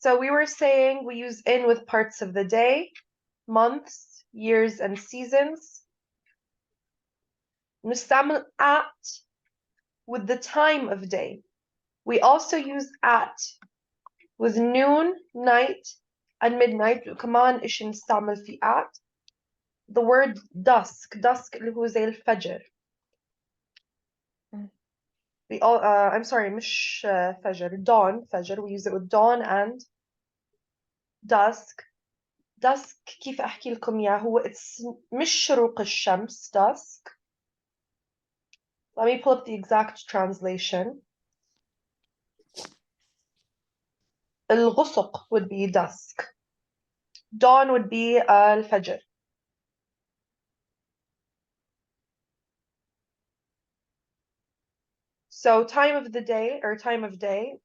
So we were saying we use in with parts of the day, months, years, and seasons. نستعمل at with the time of day. We also use at with noon, night, and midnight. وكمان إيش نستعمل في at the word dusk اللي هو زي الفجر. We all I'm sorry مش فجر dawn فجر. We use it with dawn and dusk. dusk كيف أحكي لكم إياه هو it's مش شروق الشمس dusk. Let me pull up the exact translation. الغسق would be dusk. Dawn would be الفجر. So time of the day or time of day.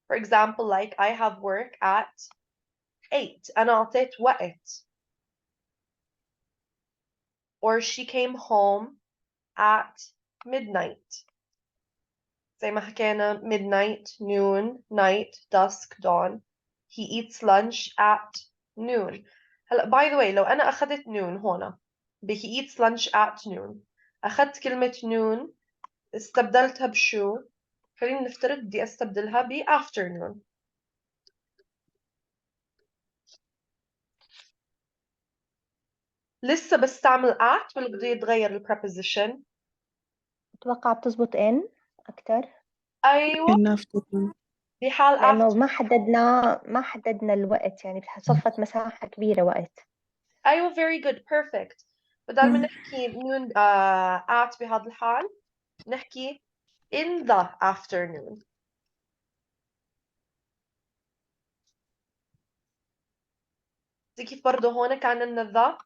For example, like I have work at 8 أنا أعطيت وقت. Or she came home at midnight. زي ما حكينا midnight, noon, night, dusk, dawn. He eats lunch at noon. هلا by the way لو أنا أخذت noon هنا he eats lunch at noon. أخذت كلمة noon استبدلتها بشو؟ خلينا نفترض بدي استبدلها ب afternoon. لسه بستعمل at ولا بده يتغير ال preposition؟ أتوقع بتزبط إن أكتر أيوة بحال لأنه after. ما حددنا الوقت، يعني صفت مساحة كبيرة وقت. أيوة very good perfect. بدل ما نحكي noon at بهذا الحال نحكي in the afternoon. زي كيف برضه هون كان لنا the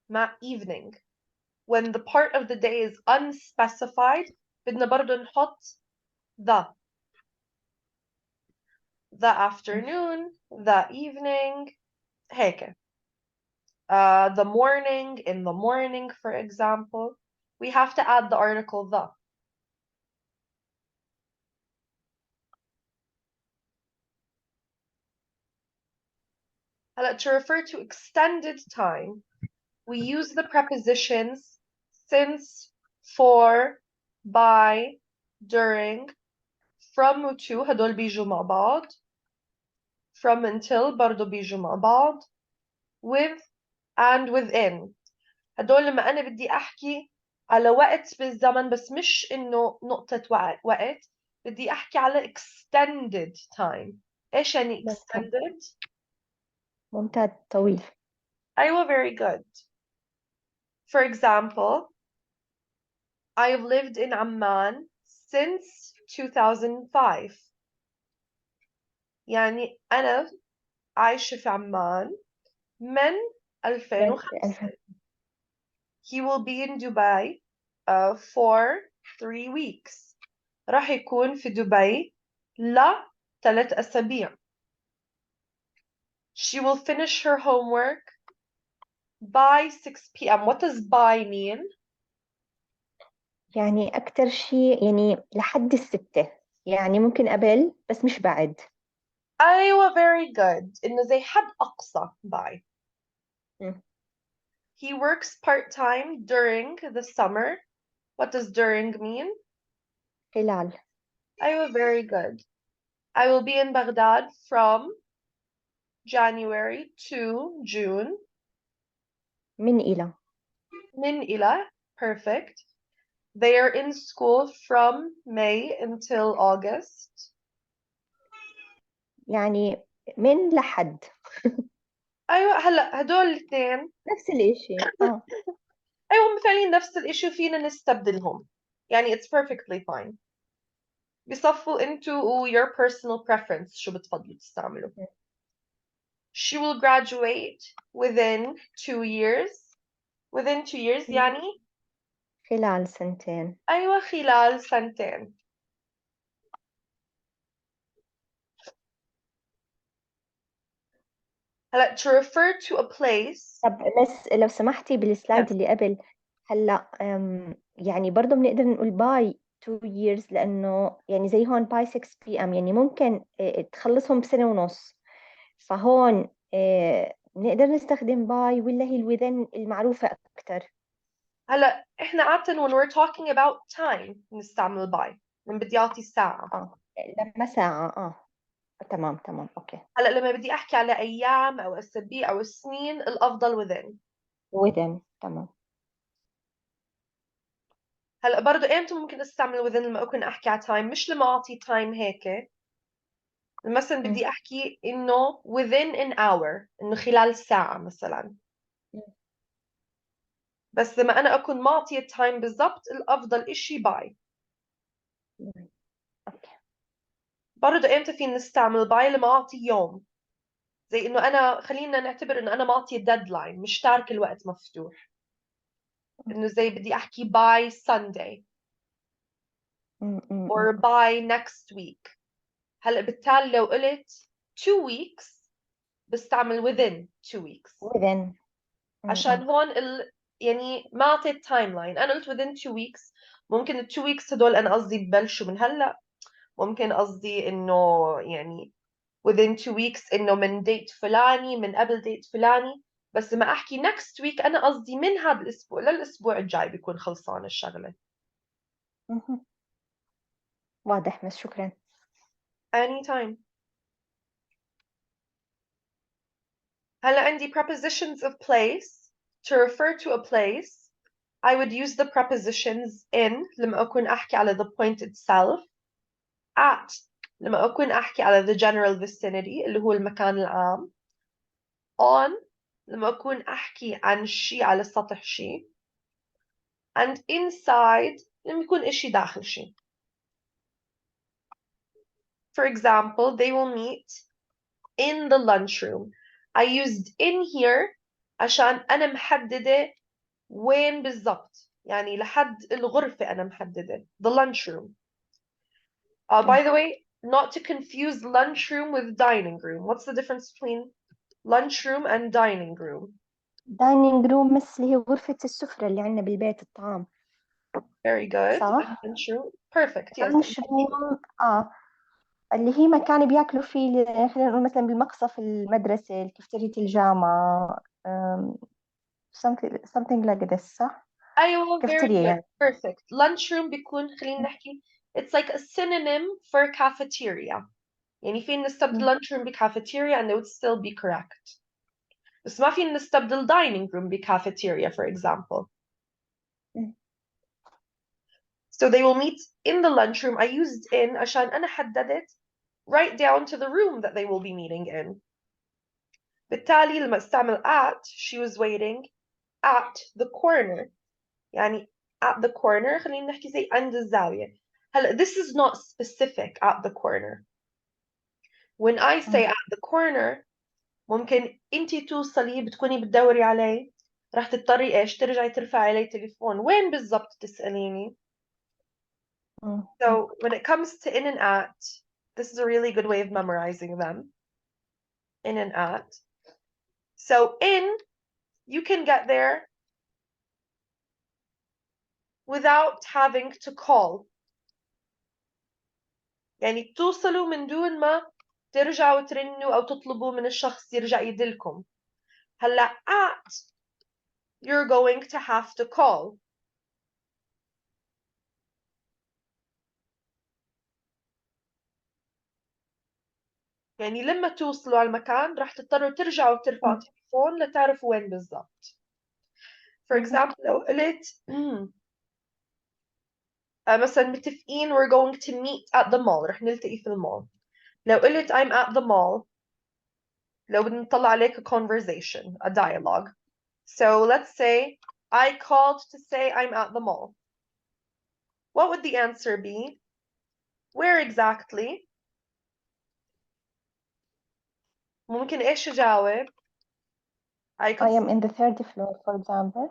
مع evening. When the part of the day is unspecified بدنا برضه نحط the afternoon, the evening, هيك. The morning, in the morning, for example. We have to add the article the. To refer to extended time, we use the prepositions since, for, by, during, from و to هدول بيجوا مع بعض. From until برضو بيجوا مع بعض. With and within. هدول لما أنا بدي أحكي على وقت بالزمن بس مش إنه نقطة وقت بدي أحكي على extended time. إيش يعني extended؟ ممتاز طويل. أيوة very good. For example, I've lived in Amman since 2005. يعني أنا عايشة في عمان من 2005. He will be in Dubai for 3 weeks. راح يكون في دبي ل3 أسابيع. She will finish her homework by 6 p.m. What does by mean? يعني أكتر شيء يعني لحد 6، يعني ممكن قبل بس مش بعد. أيوة very good. إنه زي حد أقصى by. He works part-time during the summer. What does during mean? خلال. أيوة very good. I will be in Baghdad from January to June. من إلى. Perfect. They are in school from May until August. يعني من لحد. أيوة هلا هدول الاثنين نفس الإشي. أيوة هم فعليا نفس الإشي فينا نستبدلهم. يعني it's perfectly fine. بيصفوا into your personal preference شو بتفضلوا تستعملوا. She will graduate within 2 years. Within 2 years يعني خلال سنتين. أيوة خلال سنتين. هلا to refer to a place. طب بس لو سمحتي بالسلايد اللي قبل هلا يعني برضه بنقدر نقول باي 2 years لأنه يعني زي هون by 6 p.m. يعني ممكن تخلصهم بسنة ونص. فهون نقدر نستخدم by ولا هي within المعروفة أكتر؟ هلا احنا عادة when we're talking about time نستعمل by، من بدي اعطي الساعة. لما ساعة تمام أوكي. هلا لما بدي احكي على ايام او اسابيع او سنين الافضل within. within تمام. هلا برضو امتى ممكن استعمل within؟ لما اكون احكي على time، مش لما اعطي time هيك. مثلا بدي احكي انه within an hour، انه خلال ساعة مثلا. بس لما انا اكون معطية time بالضبط الافضل اشي by. اوكي. برضو امتى فينا نستعمل by؟ لما اعطي يوم، زي انه انا خلينا نعتبر انه انا معطية deadline، مش تارك الوقت مفتوح. انه زي بدي احكي by Sunday or by next week. هلا بالتالي لو قلت 2 weeks بستعمل within 2 weeks. within عشان هون يعني ما اعطيت تايم لاين. انا قلت within 2 weeks، ممكن ال 2 weeks هدول انا قصدي ببلشوا من هلا، ممكن قصدي انه يعني within 2 weeks انه من ديت فلاني، من قبل ديت فلاني. بس لما احكي next week انا قصدي من هذا الاسبوع للاسبوع الجاي بيكون خلصان الشغله. واضح، بس شكرا. anytime. هلا عندي prepositions of place to refer to a place. I would use the prepositions in لما أكون أحكي على the point itself. at لما أكون أحكي على the general vicinity اللي هو المكان العام. on لما أكون أحكي عن شيء على سطح شيء. and inside لما يكون إشي داخل شيء. For example, they will meet in the lunchroom. I used in here عشان أنا محددة وين بالضبط، يعني لحد الغرفة أنا محددة the lunchroom. By the way, not to confuse lunchroom with dining room. What's the difference between lunchroom and dining room? dining room مثل هي غرفة السفرة اللي عندنا بالبيت، الطعام. Very good. صح. Lunchroom. Perfect. Yes. lunchroom اللي هي مكان بياكلوا فيه، خلينا نقول مثلا بالمقصف المدرسة، الكافتيريا الجامعة، something like this، صح؟ أيوة. Very كافتيريا good. يعني. Perfect. Lunchroom بيكون خلينا نحكي it's like a synonym for cafeteria. يعني فين نستبدل lunchroom بcafeteria and they would still be correct. بس ما فين نستبدل dining room بcafeteria for example. So they will meet in the lunchroom. I used in عشان أنا حددت right down to the room that they will be meeting in. بالتالي لما استعمل at she was waiting at the corner. يعني at the corner خلينا نحكي زي عند الزاوية. هلا this is not specific at the corner. When I say at the corner ممكن انتي توصلي بتكوني بتدوري عليه، راح تضطري ايش؟ ترجعي ترفعي عليه تليفون. وين بالضبط تسأليني؟ So when it comes to in and at, this is a really good way of memorizing them. In and at. So in, you can get there without having to call. يعني بتوصلوا من دون ما ترجعوا ترنوا أو تطلبوا من الشخص يرجع يدلكم. هلا at, you're going to have to call. يعني لما توصلوا على المكان راح تضطروا ترجعوا ترفعوا تليفون لتعرفوا وين بالضبط. For example لو قلت مثلا متفقين we're going to meet at the mall، رح نلتقي في المول. لو قلت I'm at the mall، لو بدنا نطلع عليك a conversation, a dialogue. So let's say I called to say I'm at the mall. What would the answer be? Where exactly? ممكن إيش أجاوب؟ I am in the third floor for example.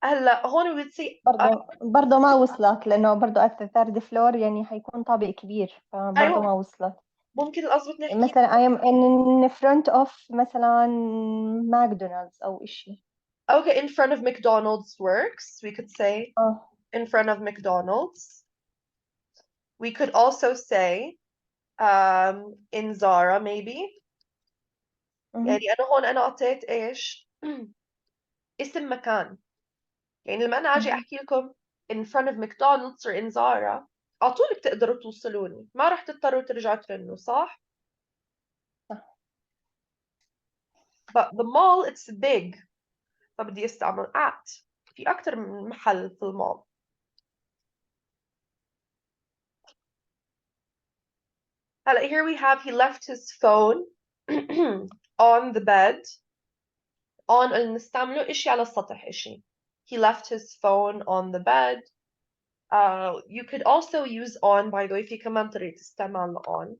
هلا هون we would say برضه ما وصلت، لأنه برضه at the third floor يعني حيكون طابق كبير، فبرضه ما وصلت. ممكن الأضبط نحكي مثلا I am in front of مثلا ماكدونالدز أو إشي. Okay, in front of McDonald's works. We could say in front of McDonald's. We could also say in Zara maybe. يعني أنا هون أنا أعطيت إيش؟ اسم مكان. يعني لما أنا أجي أحكي لكم in front of McDonald's or in Zara على طول بتقدروا توصلوني، ما رح تضطروا ترجعوا ترنوا، صح؟ صح. But the mall it's big، فبدي استعمل at. في أكتر من محل في المول. هلا here we have he left his phone on the bed. on اللي نستعمله إشي على السطح إشي. He left his phone on the bed. You could also use on by the way في كمان طريقة استعمال on.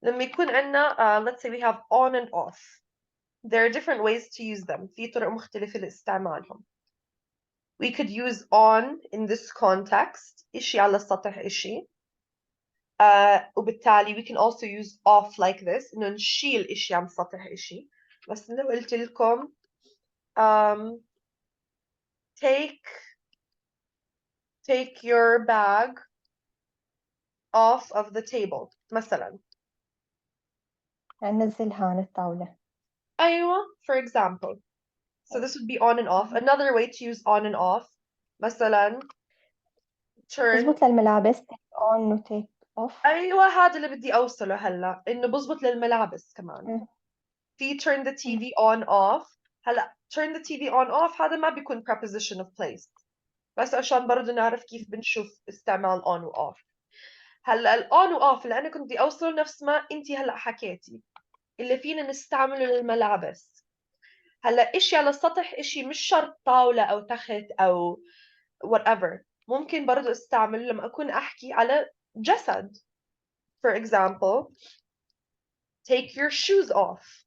لما يكون عندنا let's say we have on and off. There are different ways to use them. في طرق مختلفة لاستعمالهم. We could use on in this context إشي على السطح إشي. وبالتالي we can also use off like this إنه نشيل إشي عن سطح إشي. بس لو قلت لكم take your bag off of the table مثلا. ننزلها عن الطاولة. أيوة for example. So this would be on and off. Another way to use on and off مثلا turn. بزبط للملابس take on و take off. أيوة هذا اللي بدي أوصله هلا إنه بزبط للملابس كمان. في turn the TV on off. هلا turn the TV on off هذا ما بيكون preposition of place، بس عشان برضه نعرف كيف بنشوف استعمال on و off. هلا ال on و off اللي أنا كنت بدي أوصله نفس ما أنتي هلا حكيتي اللي فينا نستعمله للملابس. هلا إشي على السطح إشي مش شرط طاولة أو تخت أو whatever، ممكن برضه استعمله لما أكون أحكي على جسد. For example, take your shoes off.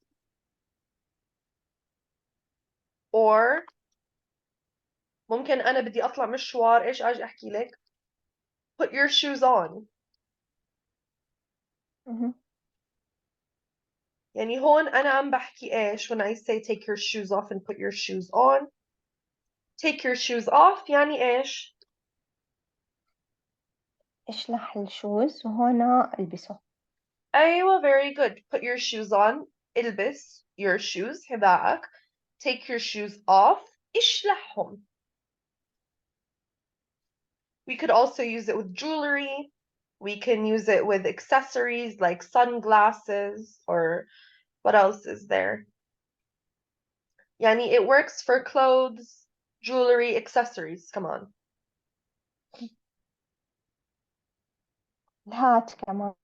Or ممكن أنا بدي أطلع مشوار إيش أجي أحكي لك put your shoes on. يعني هون أنا عم بحكي إيش when I say take your shoes off and put your shoes on. take your shoes off يعني إيش؟ اشلح الشوز وهنا البسه. أيوة very good. put your shoes on البس your shoes حذائك. take your shoes off اشلحهم. We could also use it with jewelry. We can use it with accessories like sunglasses or what else is there? Yani it works for clothes, jewelry, accessories. Come on. الهات كمان.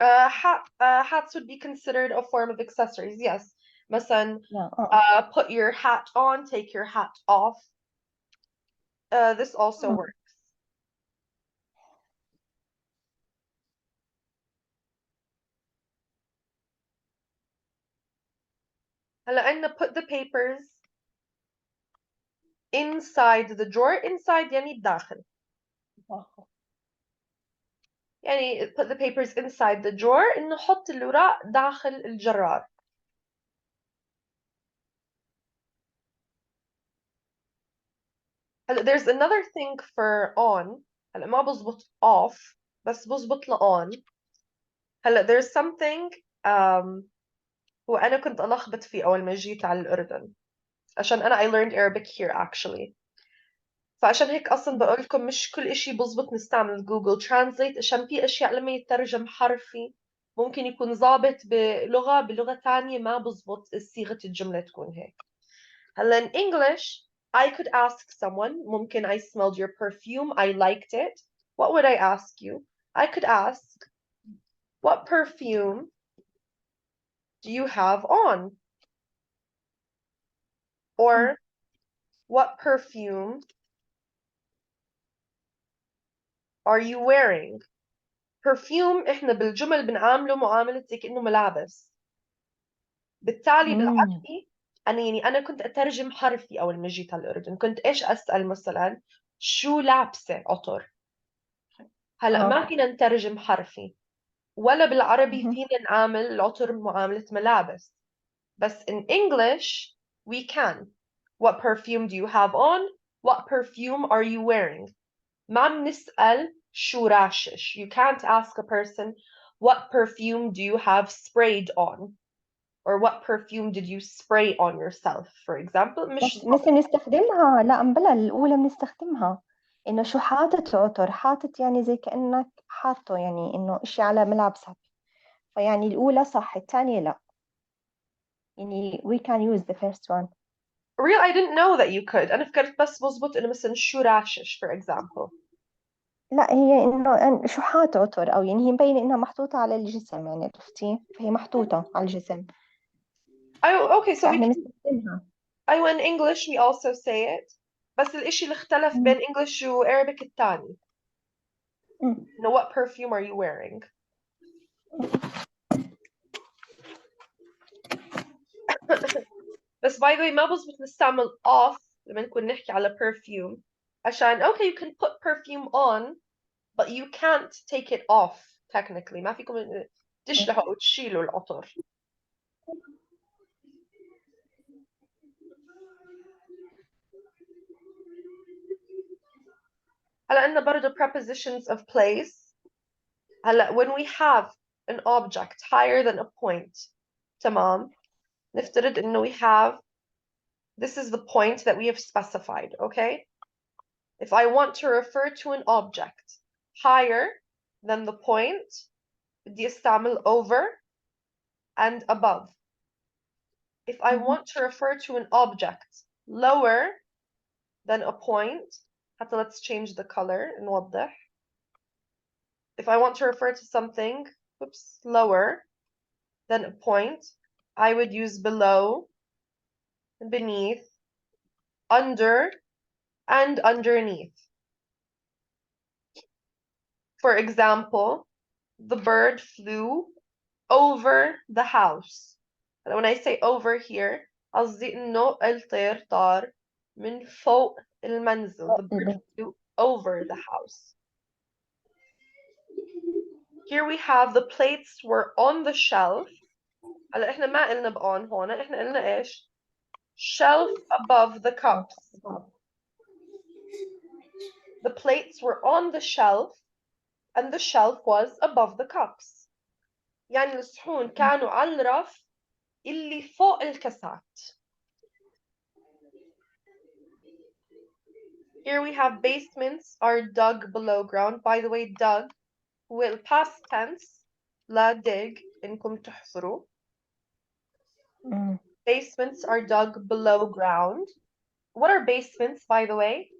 Hats would be considered a form of accessories. Yes. مثلا لا. put your hat on, take your hat off. This also works. هلا عندنا put the papers inside the drawer. Inside يعني داخل. يعني put the papers inside the drawer إنه حط الأوراق داخل الجرار. هلا there's another thing for on. هلا ما بزبط off بس بزبط ل on. هلا there's something هو أنا كنت ألخبط فيه أول ما جيت على الأردن عشان أنا I learned Arabic here actually. فعشان هيك أصلا بقول لكم مش كل إشي بزبط نستعمل جوجل ترانزليت عشان في أشياء لما يترجم حرفي ممكن يكون ضابط بلغة تانية ما بزبط صيغة الجملة تكون هيك. هلا in English I could ask someone ممكن I smelled your perfume I liked it. What would I ask you? I could ask what perfume do you have on? Or what perfume are you wearing? Perfume إحنا بالجمل بنعامله معاملة زي كأنه ملابس. بالتالي بالعربي أنا كنت أترجم حرفي أول ما جيت على الأردن كنت إيش أسأل مثلا شو لابسة عطر. هلا ما فينا نترجم حرفي ولا بالعربي فينا نعامل العطر معاملة ملابس. بس in English we can. What perfume do you have on? What perfume are you wearing? ما عم نسأل شو راشش. You can't ask a person what perfume do you have sprayed on, or what perfume did you spray on yourself, for example. مش بس نستخدمها، لا بلا الأولى بنستخدمها إنه شو حاطط عطر، حاطط يعني زي كأنك حاطه يعني إنه إشي على ملابسك، فيعني الأولى صح الثانية لا، يعني we can use the first one. real. I didn't know that you could. أنا فكرت بس بزبط إنه مثلا شو راشش for example. لا هي إنه شو حاط عطر، أو يعني هي مبينة إنها محطوطة على الجسم، يعني عرفتي، فهي محطوطة على الجسم Okay, so we فإحنا can. بنستخدمها. أيوة in English we also say it. بس الإشي اللي اختلف بين English و Arabic التاني. مم. Now what perfume are you wearing? بس by the way ما بزبط نستعمل off لما نكون نحكي على perfume عشان okay you can put perfume on but you can't take it off technically. ما فيكم تشلحوا أو تشيلوا العطر. هلا عندنا برضه prepositions of place. هلا when we have an object higher than a point تمام نفترض إنه we have this is the point that we have specified, okay? If I want to refer to an object higher than the point بدي استعمل over and above. If I want to refer to an object lower than a point, حتى let's change the color نوضح. If I want to refer to something lower than a point, I would use below, beneath, under, and underneath. For example, the bird flew over the house. And when I say over here, قصدي إنه الطير طار من فوق المنزل. The bird flew over the house. Here we have the plates were on the shelf. هلا احنا ما قلنا بon هون، احنا قلنا ايش؟ Shelf above the cups. The plates were on the shelf and the shelf was above the cups. يعني الصحون كانوا على الرف اللي فوق الكاسات. Here we have basements are dug below ground. By the way, dug will past tense لا dig إنكم تحفروا. Basements are dug below ground. What are basements, by the way?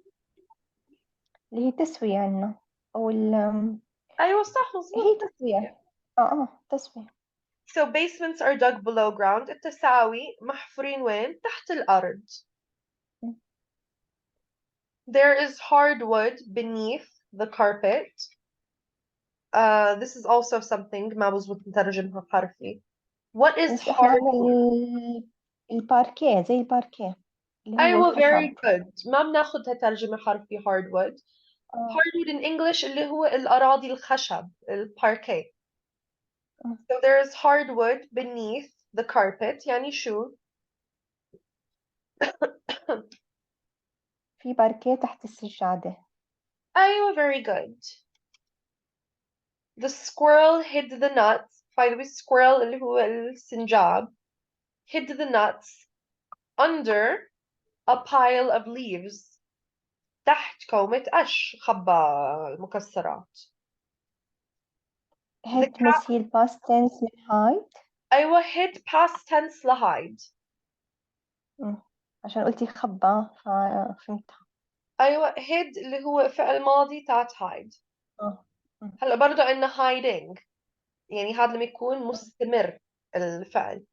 اللي هي تسوية عنا أو أيوة صح مظبوط. هي تسوية تسوية. So basements are dug below ground. التساوي محفورين وين؟ تحت الأرض. There is hardwood beneath the carpet. This is also something ما بزبط نترجمها حرفي. What is بس إحنا عنا hardwood? الباركيه زي الباركيه اللي هو أيوة very الخشب. good. ما بناخدها ترجمة حرفي hardwood. Hardwood in English اللي هو الأراضي الخشب الباركيه. So there is hardwood beneath the carpet. يعني شو؟ في باركيه تحت السجادة. أيوة very good. The squirrel hid the nuts. By the way, squirrel اللي هو السنجاب hid the nuts under a pile of leaves. تحت كومة قش خبى المكسرات. The هيد مثيل past tense من هايد. أيوة hid past tense لهايد. عشان قلتي خبى ففهمتها. أيوة hid اللي هو فعل ماضي تاعت hide. هلا برضو عندنا hiding يعني هذا لما يكون مستمر الفعل.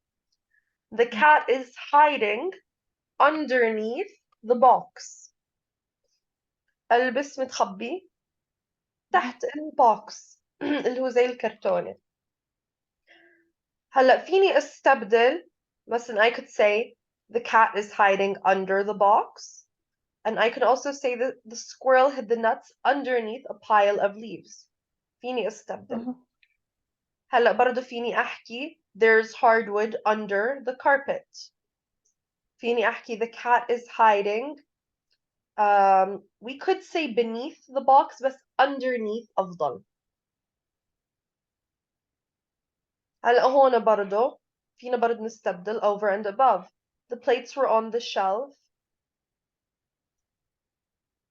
The cat is hiding underneath the box. البس متخبي تحت البوكس اللي هو زي الكرتونة. هلا فيني استبدل مثلا I could say the cat is hiding under the box, and I can also say that the squirrel hid the nuts underneath a pile of leaves. فيني استبدل. هلا برضو فيني أحكي there's hardwood under the carpet. فيني أحكي the cat is hiding we could say beneath the box بس underneath أفضل. هلا هون برضو فينا برضو نستبدل over and above. The plates were on the shelf.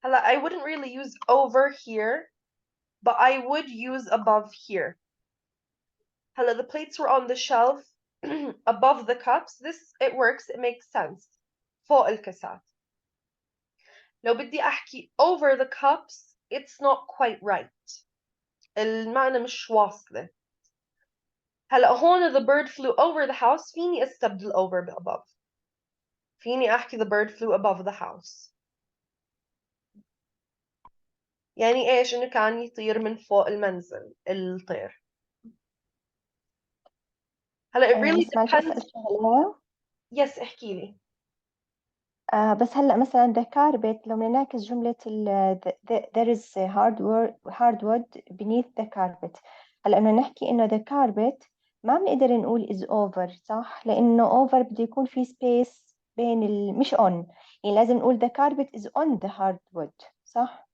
هلا I wouldn't really use over here, but I would use above here. هلا the plates were on the shelf above the cups. This it works, it makes sense. فوق الكاسات. لو بدي أحكي over the cups, it's not quite right. المعنى مش واصلة. هلا هون the bird flew over the house. فيني استبدل over above. فيني أحكي the bird flew above the house. يعني إيش؟ إنه كان يطير من فوق المنزل الطير. هلا it really بس معلش أسأل depends. شغلة. yes احكي لي. بس هلأ مثلا the carpet لو بدنا نعكس جملة there is hardwood beneath the carpet. هلأ بدنا نحكي إنه the carpet ما بنقدر نقول is over، صح؟ لأنه over بده يكون في space بين مش on، يعني لازم نقول the carpet is on the hardwood، صح؟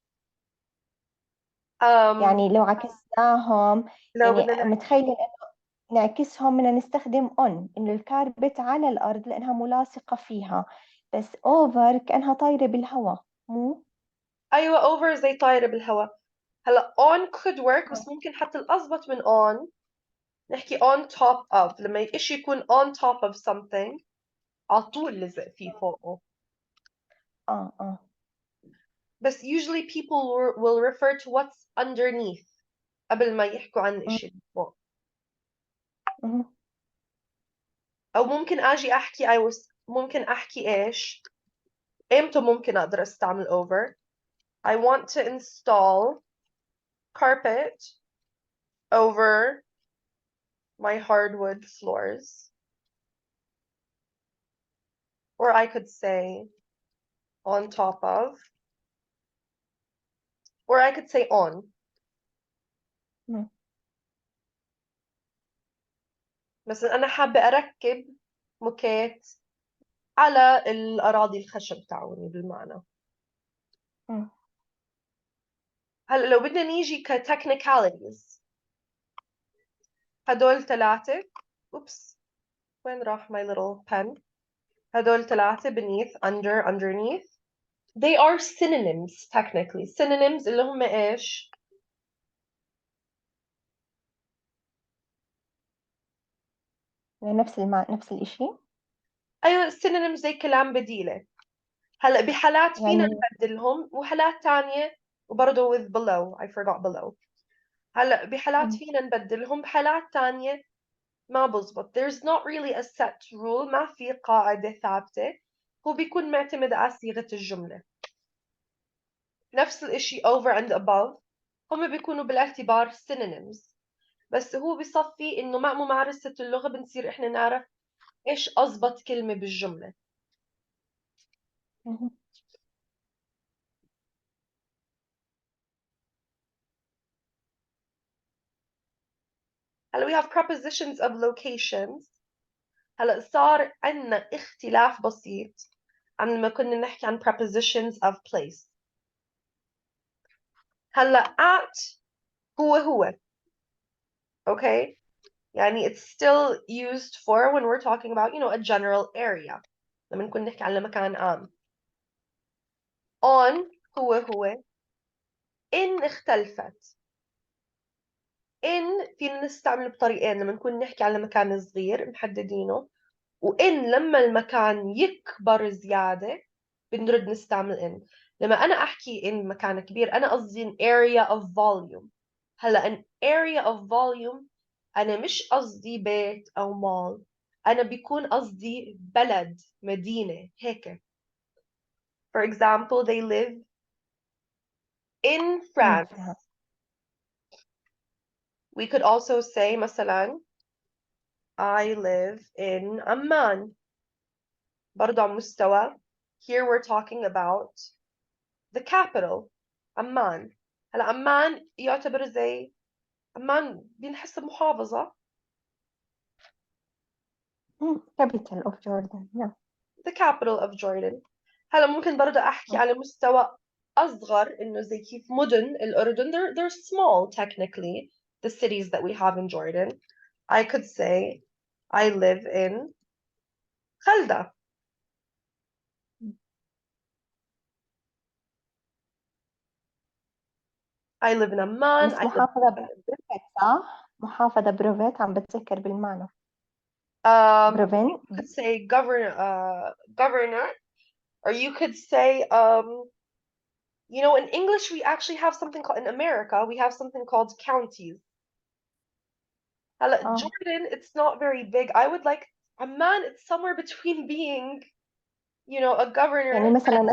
يعني لو عكسناهم، لو يعني بدنا متخيلة إنه نعكسهم بدنا نستخدم on، إنه الكاربت على الأرض لأنها ملاصقة فيها، بس over كأنها طايرة بالهواء، مو؟ أيوة over زي طايرة بالهواء. هلا on could work بس ممكن حتى الأضبط من on نحكي on top of. لما إشي يكون on top of something على طول لزق فيه فوقه. آه بس usually people will refer to what's underneath قبل ما يحكوا عن الإشي اللي فوق. مهم. أو ممكن أجي أحكي ممكن أحكي إيش؟ إمتى ممكن أقدر أستعمل over؟ I want to install carpet over my hardwood floors. Or I could say on top of. Or I could say on. مم. مثلا أنا حابة أركب موكيت على الأراضي الخشب تعوني بالمعنى. مم. هلا لو بدنا نيجي كتكنيكاليتيز هدول ثلاثة. oops وين راح my little pen. هدول ثلاثة beneath under underneath. They are synonyms technically. Synonyms اللي هم إيش؟ نفس الإشي. أيوة synonyms زي كلام بديلة. هلا بحالات فينا يعني نبدلهم وحالات تانية وبرضه with below I forgot below. هلا بحالات مم. فينا نبدلهم بحالات تانية ما بزبط. There's not really a set rule. ما في قاعدة ثابتة. هو بيكون معتمد على صيغة الجملة. نفس الإشي over and above هم بيكونوا بالاعتبار synonyms. بس هو بصفي إنه مع ممارسة اللغة بنصير إحنا نعرف إيش أضبط كلمة بالجملة. مهم. هلا we have prepositions of locations. هلا صار عندنا اختلاف بسيط عن لما كنا نحكي عن prepositions of place. هلا at هو okay يعني it's still used for when we're talking about a general area لما نكون نحكي عن مكان عام. on هو in اختلفت. in فينا نستعمل بطريقين لما نكون نحكي عن مكان صغير محددينه، وإن لما المكان يكبر زيادة بنرد نستعمل in. لما أنا أحكي in مكان كبير أنا قصدي an area of volume. هلا an area of volume أنا مش قصدي بيت أو مول، أنا بيكون قصدي بلد مدينة هيك. For example they live in France. We could also say مثلا I live in Amman. برضو على مستوى here we're talking about the capital عمان. هلا عمان يعتبر زي عمان بينحسب محافظة. capital of Jordan. the capital of Jordan. هلا ممكن برضه أحكي على مستوى أصغر إنه زي كيف مدن الأردن they're small technically the cities that we have in Jordan. I could say I live in خلدة. I live in Amman. بس I live محافظة بروفيت صح؟ محافظة بروفيت عم بتذكر بالمعنى. بروفين you could say governor, or you could say you know, in English we actually have something called, in America we have something called counties. Jordan, it's not very big. I would like Amman, it's somewhere between being, you know, a governor. يعني مثلا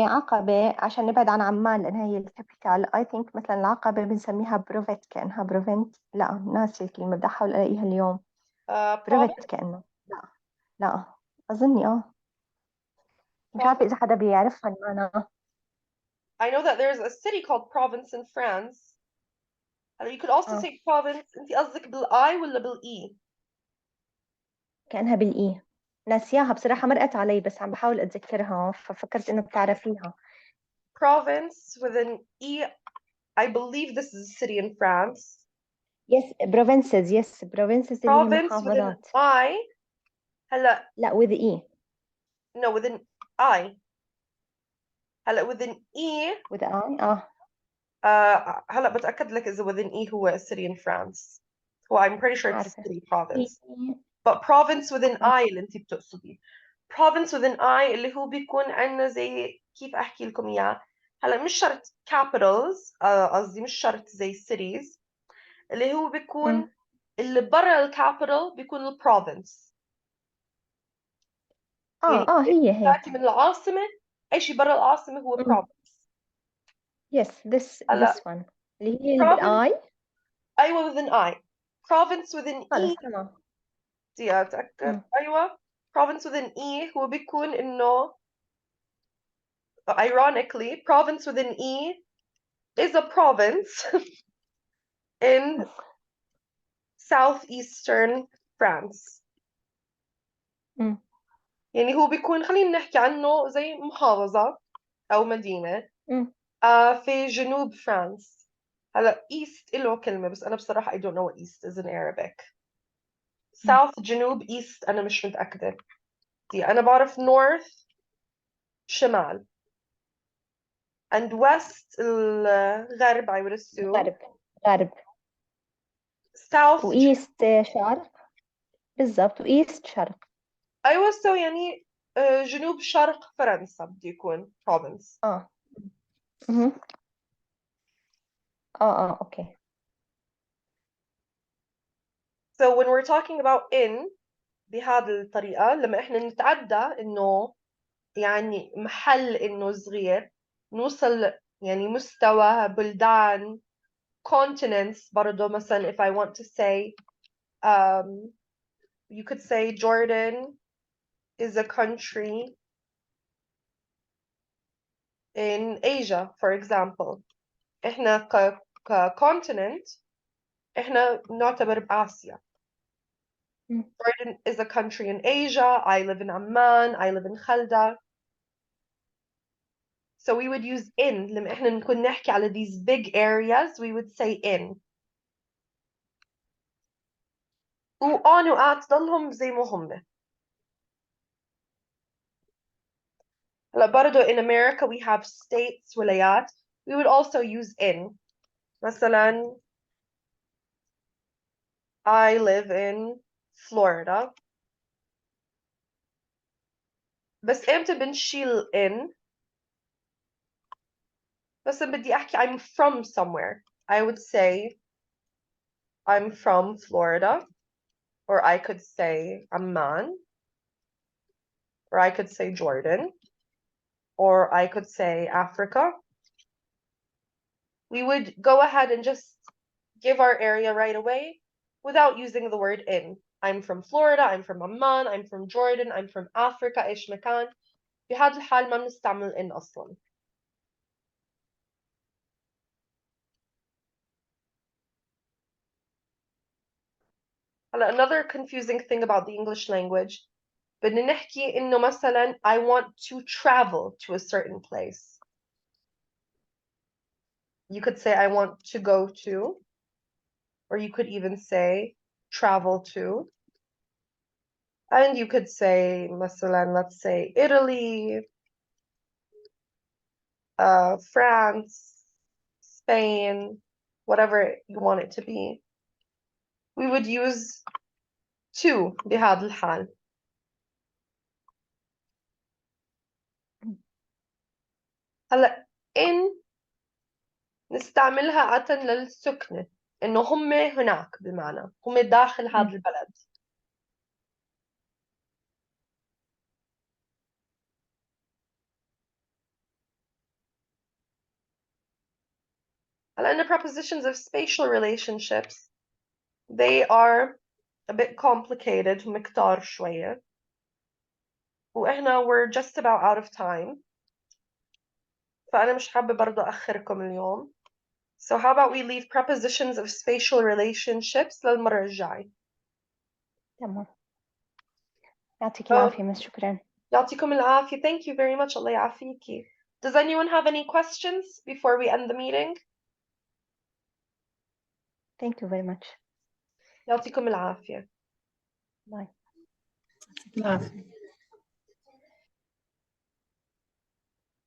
عقبة عشان نبعد عن عمان لأنها هي الكابيتال. I think مثلا العقبة بنسميها بروفيت كأنها بروفنت. لا ناسي الكلمة بدي أحاول ألاقيها اليوم. بروفيت province. كأنه لا أظني مش عارفة إذا حدا بيعرفها المعنى. I know that there's a city called Provence in France. You could also say province. انتي قصدك بالI ولا بالE؟ كأنها بالإي. ناسياها بصراحة، مرقت علي بس عم بحاول أتذكرها ففكرت إنه بتعرفيها. Province with an E. I believe this is a city in France. يس بروفنسز، يس بروفنسز اللي هي Province with an محافظات. I. هلا لا with E. no with an I. هلا with an E. with I هلا بتأكد لك إذا with an E هو a city in France. هو I'm pretty sure it's a عارفة. city province. But province with an I اللي انتي بتقصدي. province with an I اللي هو بيكون عندنا زي كيف أحكي لكم إياه. هلا مش شرط capitals، قصدي مش شرط زي cities، اللي هو بيكون اللي برا الكابيتال بيكون البروفنس. يعني هي بتاعتي من العاصمة، أي شيء برا العاصمة هو province. yes this one اللي هي اللي province بالآي. أيوة with an I. province with an خلص E. تمام. دي أتأكد. أيوة province with an E هو بيكون إنه ironically province with an E is a province in southeastern France. يعني هو بيكون خلينا نحكي عنه زي محافظة أو مدينة في جنوب فرنسا. هلا east له كلمة بس أنا بصراحة I don't know what east is in Arabic. south جنوب east أنا مش متأكدة. دي أنا بعرف north شمال and west الغرب I would assume. غرب south وإيست شرق. بالضبط وإيست شرق. أيوة so يعني جنوب شرق فرنسا بده يكون province. أوكي. So when we're talking about in بهذه الطريقة لما إحنا نتعدى إنه يعني محل إنه صغير نوصل يعني مستوى بلدان continents برضو مثلا if I want to say you could say Jordan is a country in Asia for example. إحنا continent إحنا نعتبر بآسيا. Jordan is a country in Asia. I live in Amman. I live in Khalda. So we would use in لما إحنا نكون نحكي على these big areas we would say in. وآن وآت ضلهم زي ما هم. هلا برضو in America we have states ولايات. We would also use in. مثلا I live in Florida. بس إمتى بنشيل in؟ بس بدي أحكي I'm from somewhere. I would say I'm from Florida. Or I could say Amman. Or I could say Jordan. Or I could say Africa. We would go ahead and just give our area right away without using the word in. I'm from Florida, I'm from Amman, I'm from Jordan, I'm from Africa, إيش مكان. في هذا الحال ما بنستعمل in أصلا. Another confusing thing about the English language بدنا نحكي إنه مثلا I want to travel to a certain place. You could say I want to go to, or you could even say travel to. And you could say مثلا, let's say Italy, France, Spain, whatever you want it to be. We would use to بهذا الحال. هلا إن نستعملها عادة للسكنة، إنه هم هناك، بمعنى هم داخل هذا البلد. هلا إن prepositions of spatial relationships, they are a bit complicated ومكتار شوية. وإحنا we're just about out of time. فأنا مش حابة برضو أخركم اليوم. So how about we leave prepositions of spatial relationships للمرة الجاي. تمام. يعطيك العافية مس. شكرا. يعطيكم العافية. Thank you very much. الله يعافيكي. Does anyone have any questions before we end the meeting? Thank you very much. يعطيكم العافية. Bye. العافية.